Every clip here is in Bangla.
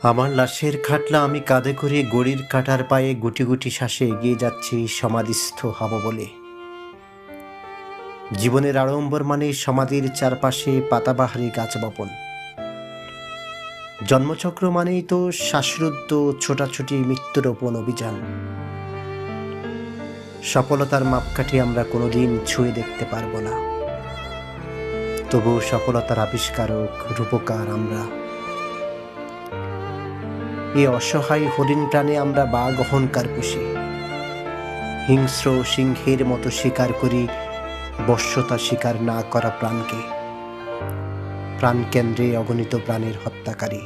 আমার লাশের খাটলা আমি কাঁধে করে গড়ির কাটার পায়ে গুটি গুটি শ্বাসে এগিয়ে যাচ্ছি সমাধিস্থ হব বলে। জীবনের আড়ম্বর মানে সমাধির চারপাশে পাতাবাহারি গাছ বপন। জন্মচক্র মানেই তো শ্বাসরুদ্ধ ছোটাছুটি মৃত্যুরোপণ অভিযান। সফলতার মাপকাঠি আমরা কোনোদিন ছুঁয়ে দেখতে পারবো না, তবু সফলতার আবিষ্কারক রূপকার আমরা। এ অসহায় হরিণ প্রাণে আমরা বাঘ অহংকার পুষি, হিংস্র সিংহের মতো শিকার করি বশ্যতা স্বীকার না করা প্রাণকে, প্রাণকেন্দ্রে অগণিত প্রাণের হত্যাকারী।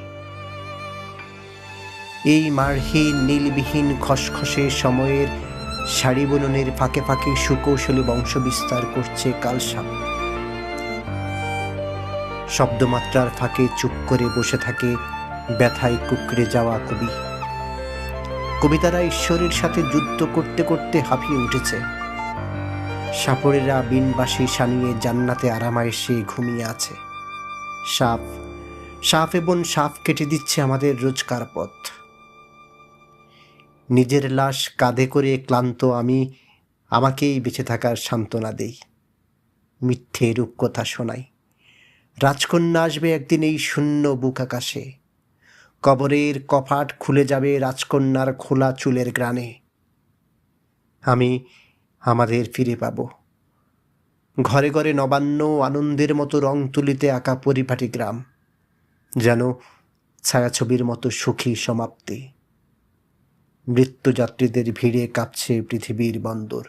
এই মারহীন নীলবিহীন খসখসে সময়ের শাড়ি বুননের ফাঁকে ফাঁকে সুকৌশলী বংশ বিস্তার করছে কালসাপ। শব্দমাত্রার ফাঁকে চুপ করে বসে থাকে ব্যথায় কুঁকড়ে যাওয়া কবি। কবিতারা ঈশ্বরের সাথে যুদ্ধ করতে করতে হাঁপিয়ে উঠেছে। সাপড়েরা বিনবাসী সানিয়ে জান্নাতে আরামায়েশে ঘুমিয়ে আছে। সাপ সাপ এবং সাপ কেটে দিচ্ছে আমাদের রোজকার পথ। নিজের লাশ কাঁধে করে ক্লান্ত আমি আমাকেই বেঁচে থাকার সান্ত্বনা দেই, মিথ্যে রূপকথা শোনাই। রাজকন্যা আসবে একদিন এই শূন্য বুক আকাশে, কবরের কপাট খুলে যাবে রাজকন্যার খোলা চুলের গ্রানে। আমি আমাদের ফিরে পাব, ঘরে ঘরে নবান্ন আনন্দের মতো রং তুলিতে আঁকা পরিপাটি গ্রাম, যেন ছায়াছবির মতো সুখী সমাপ্তি। মৃত্যুযাত্রীদের ভিড়ে কাঁপছে পৃথিবীর বন্দর।